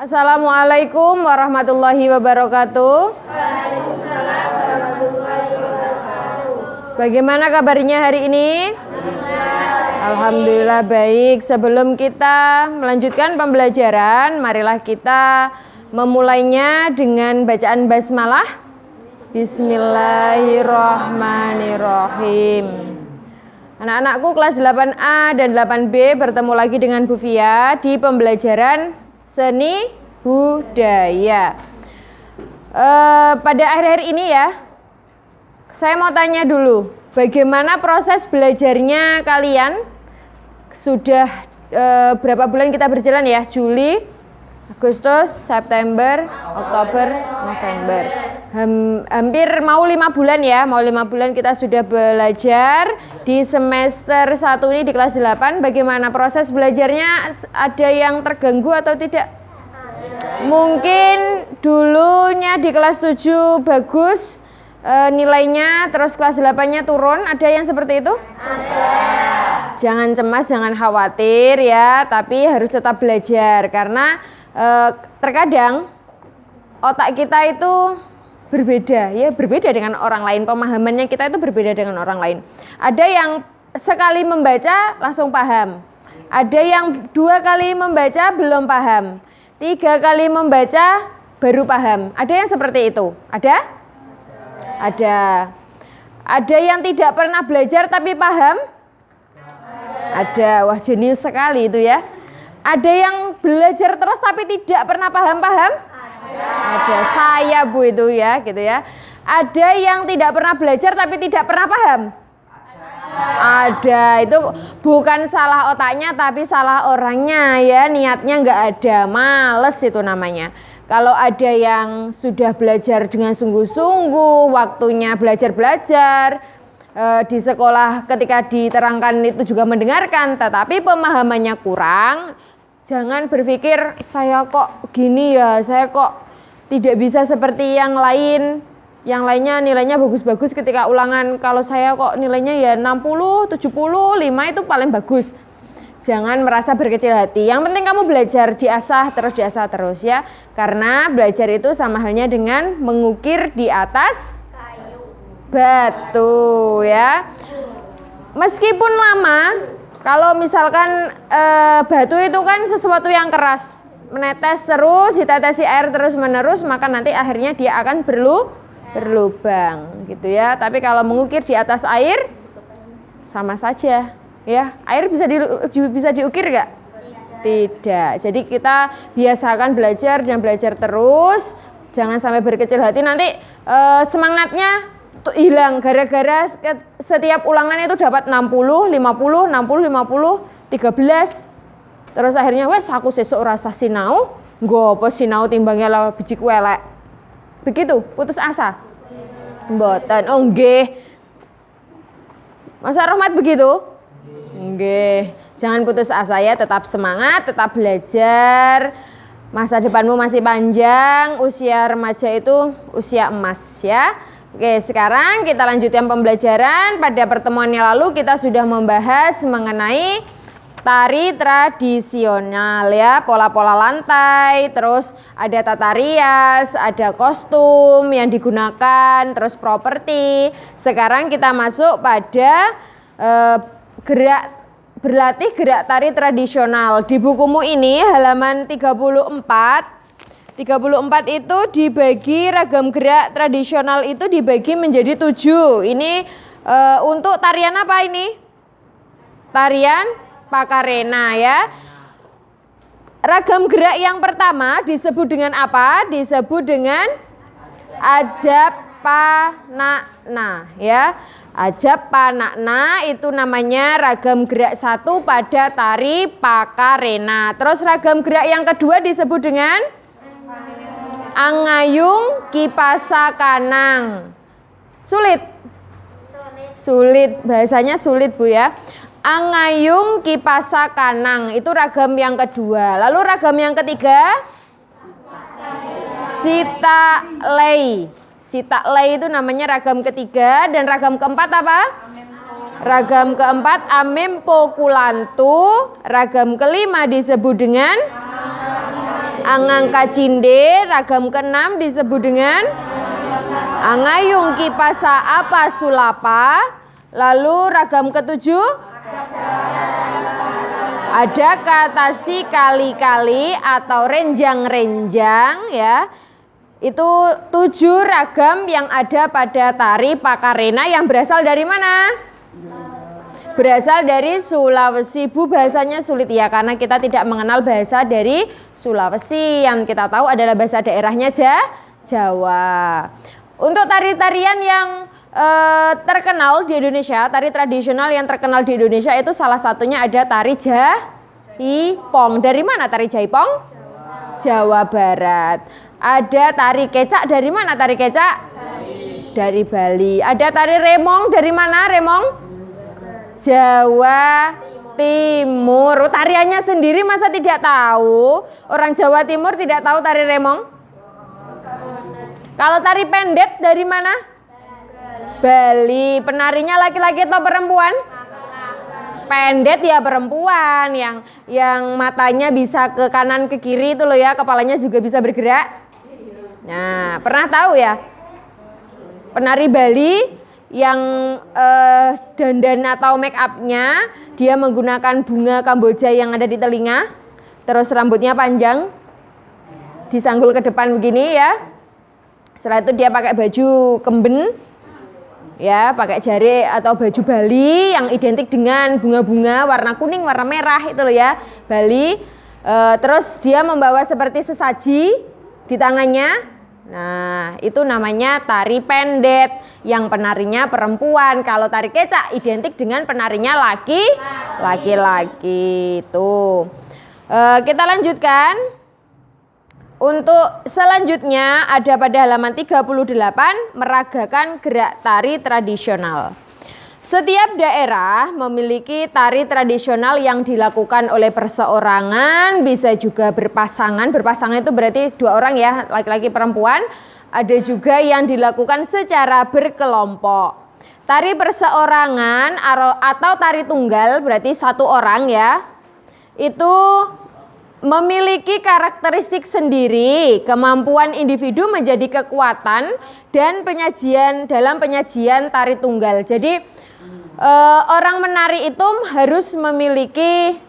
Assalamualaikum warahmatullahi wabarakatuh. Waalaikumsalam warahmatullahi wabarakatuh. Bagaimana kabarnya hari ini? Alhamdulillah baik. Sebelum kita melanjutkan pembelajaran, marilah kita memulainya dengan bacaan basmalah. Bismillahirrahmanirrahim. Anak-anakku kelas 8A dan 8B bertemu lagi dengan Bu Fia di pembelajaran seni budaya. Pada akhir-akhir ini ya, saya mau tanya dulu, bagaimana proses belajarnya kalian? Sudah berapa bulan kita berjalan ya? Juli, Agustus, September, Oktober, November. Hampir mau 5 bulan ya, mau 5 bulan kita sudah belajar di semester 1 ini di kelas 8. Bagaimana proses belajarnya? Ada yang terganggu atau tidak? Mungkin dulunya di kelas 7 bagus nilainya, terus kelas 8-nya turun. Ada yang seperti itu? Ada. Jangan cemas, jangan khawatir ya, tapi harus tetap belajar karena terkadang otak kita itu berbeda ya, berbeda dengan orang lain. Pemahamannya kita itu berbeda dengan orang lain. Ada yang sekali membaca langsung paham. Ada yang 2 kali membaca belum paham. 3 kali membaca baru paham. Ada yang seperti itu? Ada? Ada. Ada yang tidak pernah belajar tapi paham? Ada. Wah, jenius sekali itu ya. Ada yang belajar terus tapi tidak pernah paham-paham? Ada. Saya Bu itu ya, gitu ya. Ada yang tidak pernah belajar tapi tidak pernah paham? Ada. Itu bukan salah otaknya tapi salah orangnya ya, niatnya nggak ada, males itu namanya. Kalau ada yang sudah belajar dengan sungguh-sungguh, waktunya belajar-belajar, di sekolah ketika diterangkan itu juga mendengarkan, tetapi pemahamannya kurang, jangan berpikir saya kok gini ya, saya kok tidak bisa seperti yang lain. Yang lainnya nilainya bagus-bagus ketika ulangan, kalau saya kok nilainya ya 60, 70, 5 itu paling bagus. Jangan merasa berkecil hati. Yang penting kamu belajar, diasah terus ya. Karena belajar itu sama halnya dengan mengukir di atas kayu, batu ya. Meskipun lama, kalau misalkan batu itu kan sesuatu yang keras, menetes terus, ditetesi air terus menerus, maka nanti akhirnya dia akan berlubang gitu ya. Tapi kalau mengukir di atas air sama saja ya. Air bisa diukir nggak? Tidak. Jadi kita biasakan belajar dan belajar terus, jangan sampai berkecil hati. Nanti semangatnya tuh hilang gara-gara setiap ulangan itu dapat 60, 50, 60, 50, 13. Terus akhirnya wes aku sesuk rasa sinau, nggopo sinau timbangnya lawan biji kuelek. Begitu, putus asa. Mboten. Oh nggih. Masa Rahmat begitu? Nggih. Jangan putus asa ya, tetap semangat, tetap belajar. Masa depanmu masih panjang, usia remaja itu usia emas ya. Oke, sekarang kita lanjutkan pembelajaran. Pada pertemuan yang lalu kita sudah membahas mengenai tari tradisional ya, pola-pola lantai, terus ada tata rias, ada kostum yang digunakan, terus properti. Sekarang kita masuk pada berlatih gerak tari tradisional. Di bukumu ini halaman 34 itu dibagi ragam gerak tradisional itu dibagi menjadi 7. Ini untuk tarian apa ini? Tarian Pakarena ya. Ragam gerak yang pertama disebut dengan apa? Disebut dengan Ajapanakna ya. Ajapanakna itu namanya ragam gerak 1 pada tari Pakarena. Terus ragam gerak yang kedua disebut dengan Angayung Kipasakanang. Sulit, bahasanya sulit Bu ya. Angayung Kipasakanang itu ragam yang kedua. Lalu ragam yang ketiga Sitalei. Sitalei itu namanya ragam ketiga. Dan ragam keempat apa? Ragam keempat Amempokulantu. Ragam kelima disebut dengan Angang kacinde, ragam keenam disebut dengan angayung kipasa apa sulapa. Lalu ragam ketujuh ada kata si kali-kali atau renjang-renjang ya. Itu 7 ragam yang ada pada tari Pakarena yang berasal dari mana? Berasal dari Sulawesi. Bu, bahasanya sulit ya karena kita tidak mengenal bahasa dari Sulawesi. Yang kita tahu adalah bahasa daerahnya Jawa. Untuk tari-tarian yang terkenal di Indonesia, tari tradisional yang terkenal di Indonesia itu salah satunya ada tari Jaipong. Dari mana tari Jaipong? Jawa Barat. Ada tari kecak, dari mana tari kecak? Dari Bali. Ada tari remong, dari mana remong? Jawa Timur. Tariannya sendiri masa tidak tahu? Orang Jawa Timur tidak tahu tari remong? Kalau tari pendet dari mana? Bali. Penarinya laki-laki atau perempuan? Pendet ya perempuan, yang matanya bisa ke kanan ke kiri itu loh ya, kepalanya juga bisa bergerak. Nah, pernah tahu ya? Penari Bali yang dandan atau make upnya dia menggunakan bunga kamboja yang ada di telinga, terus rambutnya panjang, disanggul ke depan begini ya. Setelah itu dia pakai baju kemben, ya pakai jari atau baju Bali yang identik dengan bunga-bunga warna kuning, warna merah itu loh ya, Bali. Terus dia membawa seperti sesaji di tangannya. Nah, itu namanya tari pendet yang penarinya perempuan. Kalau tari kecak identik dengan penarinya laki-laki. Tuh. Kita lanjutkan. Untuk selanjutnya ada pada halaman 38 meragakan gerak tari tradisional. Setiap daerah memiliki tari tradisional yang dilakukan oleh perseorangan, bisa juga berpasangan. Berpasangan itu berarti 2 orang ya, laki-laki perempuan. Ada juga yang dilakukan secara berkelompok. Tari perseorangan atau tari tunggal berarti 1 orang ya. Itu memiliki karakteristik sendiri, kemampuan individu menjadi kekuatan dan dalam penyajian tari tunggal. Jadi orang menari itu harus memiliki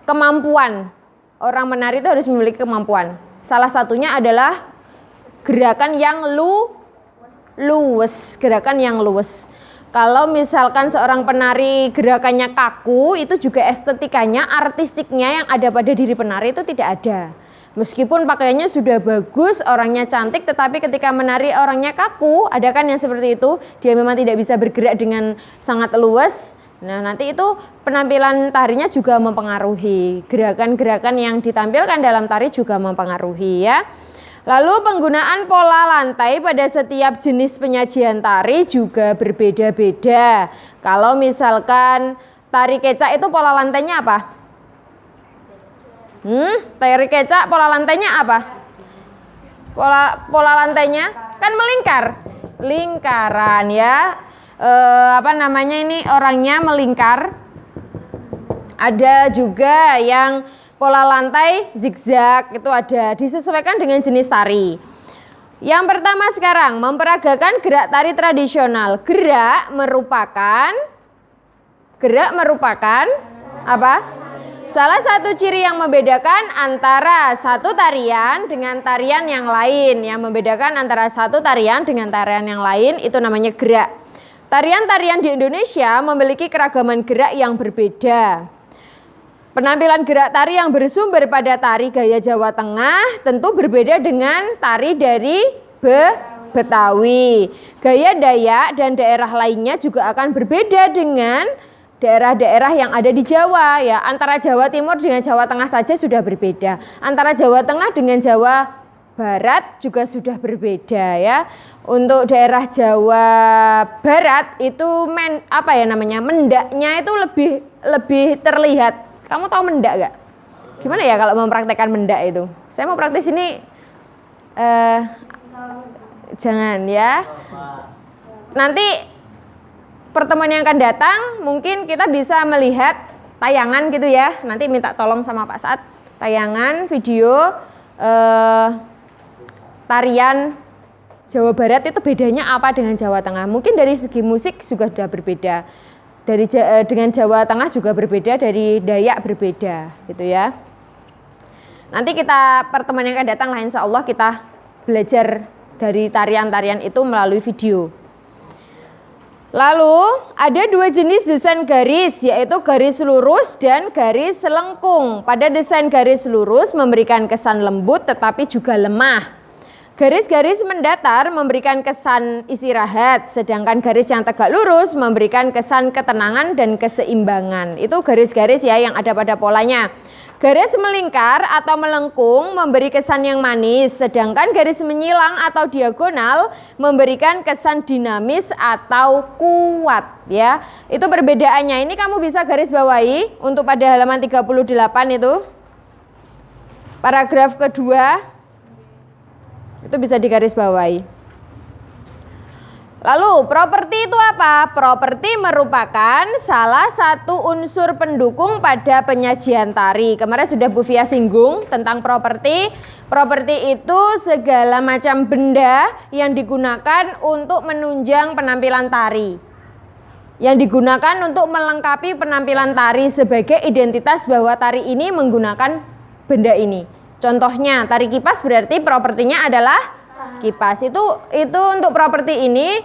kemampuan. Orang menari itu harus memiliki kemampuan. Salah satunya adalah gerakan yang luwes, gerakan yang luwes. Kalau misalkan seorang penari gerakannya kaku, itu juga estetikanya, artistiknya yang ada pada diri penari itu tidak ada. Meskipun pakaiannya sudah bagus, orangnya cantik, tetapi ketika menari orangnya kaku, ada kan yang seperti itu, dia memang tidak bisa bergerak dengan sangat luas. Nah, nanti itu penampilan tarinya juga mempengaruhi. Gerakan-gerakan yang ditampilkan dalam tari juga mempengaruhi ya. Lalu penggunaan pola lantai pada setiap jenis penyajian tari juga berbeda-beda. Kalau misalkan tari kecak itu pola lantainya apa? Tari kecak pola lantainya apa? Pola lantainya kan melingkar, lingkaran ya. Ini orangnya melingkar. Ada juga yang pola lantai zigzag, itu ada, disesuaikan dengan jenis tari. Yang pertama sekarang memperagakan gerak tari tradisional. Gerak merupakan apa? Salah satu ciri yang membedakan antara satu tarian dengan tarian yang lain. Yang membedakan antara satu tarian dengan tarian yang lain itu namanya gerak. Tarian-tarian di Indonesia memiliki keragaman gerak yang berbeda. Penampilan gerak tari yang bersumber pada tari gaya Jawa Tengah tentu berbeda dengan tari dari Betawi. Gaya Dayak dan daerah lainnya juga akan berbeda dengan daerah-daerah yang ada di Jawa ya. Antara Jawa Timur dengan Jawa Tengah saja sudah berbeda. Antara Jawa Tengah dengan Jawa Barat juga sudah berbeda ya. Untuk daerah Jawa Barat itu mendaknya itu lebih terlihat. Kamu tahu mendak gak? Gimana ya kalau mempraktekkan mendak itu? Saya mau praktis ini jangan ya. Nanti pertemuan yang akan datang mungkin kita bisa melihat tayangan gitu ya. Nanti minta tolong sama Pak Saad tayangan video tarian Jawa Barat itu bedanya apa dengan Jawa Tengah. Mungkin dari segi musik juga sudah berbeda. Dengan Jawa Tengah juga berbeda, dari Dayak berbeda gitu ya. Nanti kita pertemuan yang akan datang lah insya Allah kita belajar dari tarian-tarian itu melalui video. Lalu ada dua jenis desain garis, yaitu garis lurus dan garis selengkung. Pada desain garis lurus memberikan kesan lembut tetapi juga lemah. Garis-garis mendatar memberikan kesan istirahat, sedangkan garis yang tegak lurus memberikan kesan ketenangan dan keseimbangan. Itu garis-garis ya yang ada pada polanya. Garis melingkar atau melengkung memberi kesan yang manis, sedangkan garis menyilang atau diagonal memberikan kesan dinamis atau kuat ya. Itu perbedaannya. Ini kamu bisa garis bawahi untuk pada halaman 38 itu. Paragraf kedua itu bisa digaris bawahi. Lalu properti itu apa? Properti merupakan salah satu unsur pendukung pada penyajian tari. Kemarin sudah Bu Fia singgung tentang properti. Properti itu segala macam benda yang digunakan untuk menunjang penampilan tari. Yang digunakan untuk melengkapi penampilan tari sebagai identitas bahwa tari ini menggunakan benda ini. Contohnya tari kipas berarti propertinya adalah kipas. Itu untuk properti ini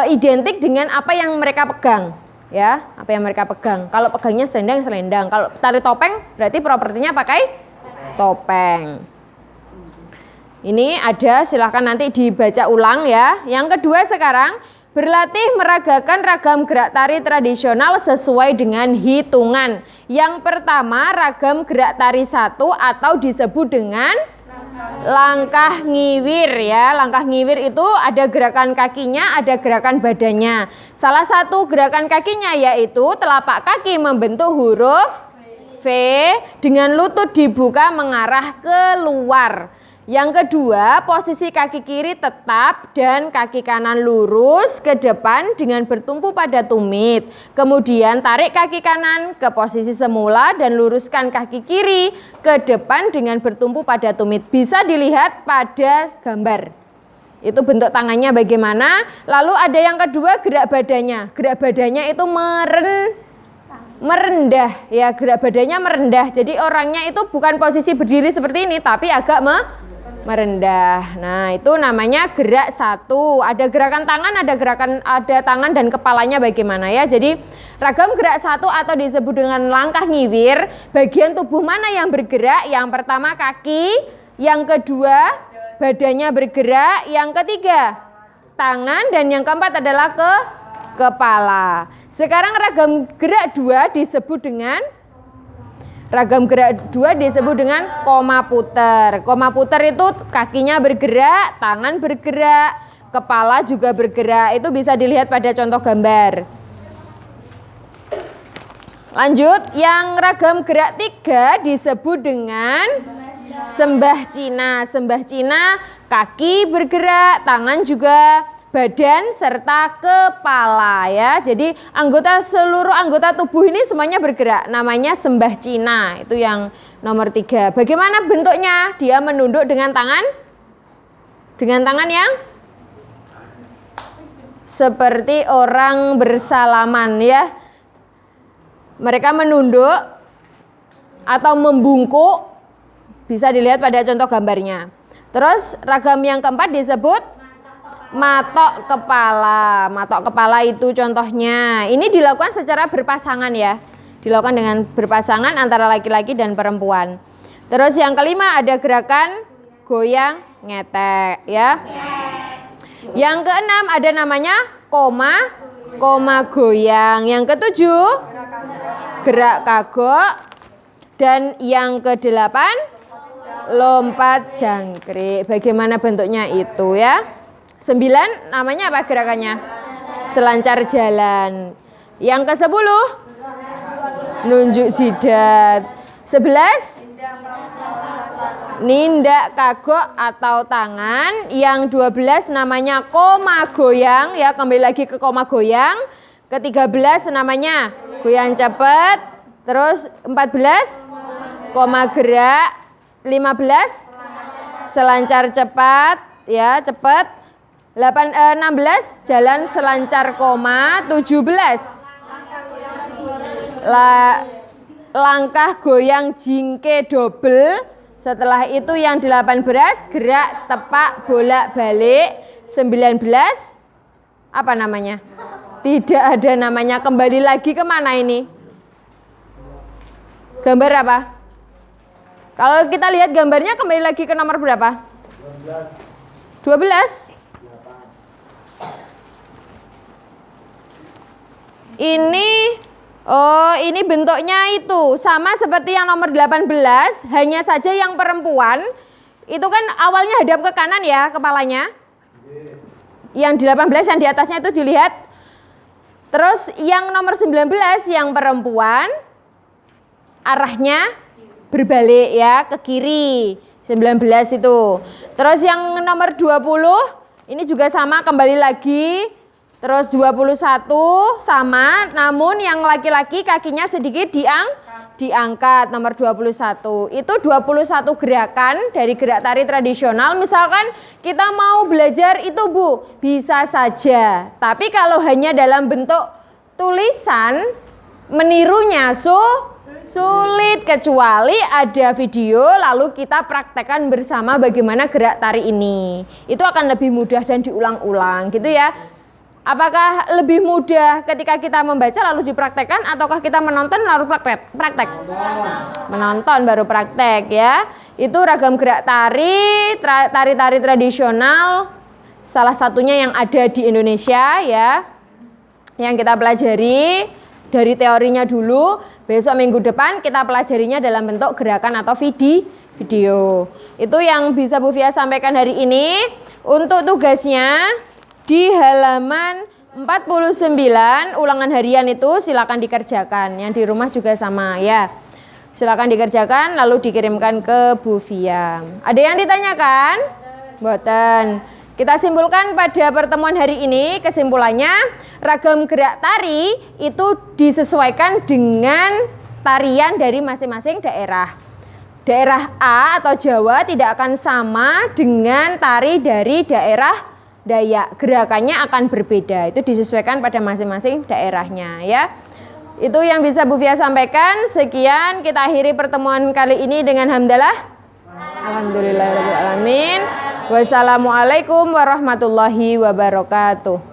identik dengan apa yang mereka pegang ya, apa yang mereka pegang. Kalau pegangnya selendang. Kalau tari topeng berarti propertinya pakai topeng. Ini ada, silahkan nanti dibaca ulang ya. Yang kedua sekarang, berlatih meragakan ragam gerak tari tradisional sesuai dengan hitungan. Yang pertama ragam gerak tari 1 atau disebut dengan langkah ngiwir ya. Langkah ngiwir itu ada gerakan kakinya, ada gerakan badannya. Salah satu gerakan kakinya yaitu telapak kaki membentuk huruf V dengan lutut dibuka mengarah keluar. Yang kedua, posisi kaki kiri tetap dan kaki kanan lurus ke depan dengan bertumpu pada tumit. Kemudian tarik kaki kanan ke posisi semula dan luruskan kaki kiri ke depan dengan bertumpu pada tumit. Bisa dilihat pada gambar. Itu bentuk tangannya bagaimana. Lalu ada yang kedua, gerak badannya. Gerak badannya itu merendah ya, gerak badannya merendah. Jadi orangnya itu bukan posisi berdiri seperti ini tapi agak merendah. Nah, itu namanya gerak 1. Ada gerakan tangan, ada tangan dan kepalanya bagaimana ya. Jadi ragam gerak 1 atau disebut dengan langkah ngiwir, bagian tubuh mana yang bergerak? Yang pertama kaki, yang kedua badannya bergerak, yang ketiga tangan, dan yang keempat adalah kepala. Sekarang ragam gerak 2 disebut dengan koma puter. Koma puter itu kakinya bergerak, tangan bergerak, kepala juga bergerak. Itu bisa dilihat pada contoh gambar. Lanjut, yang ragam gerak 3 disebut dengan sembah Cina. Sembah Cina kaki bergerak, tangan juga, badan serta kepala ya. Jadi seluruh anggota tubuh ini semuanya bergerak. Namanya sembah Cina. Itu yang nomor 3. Bagaimana bentuknya? Dia menunduk dengan tangan yang seperti orang bersalaman ya. Mereka menunduk atau membungkuk. Bisa dilihat pada contoh gambarnya. Terus ragam yang keempat disebut matok kepala. Matok kepala itu contohnya. Ini dilakukan secara berpasangan ya. Dilakukan dengan berpasangan antara laki-laki dan perempuan. Terus yang kelima ada gerakan goyang ngetek ya. Yang keenam ada namanya koma goyang. Yang ketujuh gerak kagok. Dan yang kedelapan lompat jangkrik. Bagaimana bentuknya itu ya? 9 namanya apa gerakannya? Selancar jalan. Yang ke-10 nunjuk jidat. 11 nindak kagok atau tangan. Yang 12 namanya koma goyang ya, kembali lagi ke koma goyang. Ke-13 namanya goyang cepat. Terus 14 koma gerak. 15 selancar cepat ya, cepat. 16 jalan selancar koma. 17 langkah goyang jingke double. Setelah itu yang 18 gerak tepak bolak-balik. 19 apa namanya? Tidak ada namanya. Kembali lagi kemana ini? Gambar apa? Kalau kita lihat gambarnya kembali lagi ke nomor berapa? 12. Ini bentuknya itu sama seperti yang nomor 18, hanya saja yang perempuan itu kan awalnya hadap ke kanan ya kepalanya. Yang 18 yang di atasnya itu dilihat. Terus yang nomor 19 yang perempuan arahnya berbalik ya ke kiri. 19 itu. Terus yang nomor 20 ini juga sama, kembali lagi. Terus 21 sama, namun yang laki-laki kakinya sedikit diangkat. Nomor 21 itu 21 gerakan dari gerak tari tradisional. Misalkan kita mau belajar itu Bu, bisa saja. Tapi kalau hanya dalam bentuk tulisan, menirunya sulit, kecuali ada video lalu kita praktekkan bersama bagaimana gerak tari ini. Itu akan lebih mudah dan diulang-ulang gitu ya. Apakah lebih mudah ketika kita membaca lalu dipraktekkan, ataukah kita menonton lalu praktek? Menonton baru praktek ya. Itu ragam gerak tari tradisional, salah satunya yang ada di Indonesia ya, yang kita pelajari dari teorinya dulu. Besok minggu depan kita pelajarinya dalam bentuk gerakan atau video. Itu yang bisa Bu Fia sampaikan hari ini. Untuk tugasnya di halaman 49 ulangan harian itu silakan dikerjakan. Yang di rumah juga sama ya. Silakan dikerjakan lalu dikirimkan ke Bu Fia. Ada yang ditanyakan? Boten. Kita simpulkan pada pertemuan hari ini, kesimpulannya ragam gerak tari itu disesuaikan dengan tarian dari masing-masing daerah. Daerah A atau Jawa tidak akan sama dengan tari dari daerah Dayak. Gerakannya akan berbeda. Itu disesuaikan pada masing-masing daerahnya ya. Itu yang bisa Bu Fia sampaikan. Sekian, kita akhiri pertemuan kali ini dengan hamdalah. Alhamdulillahirabbil alamin. Wassalamualaikum warahmatullahi wabarakatuh.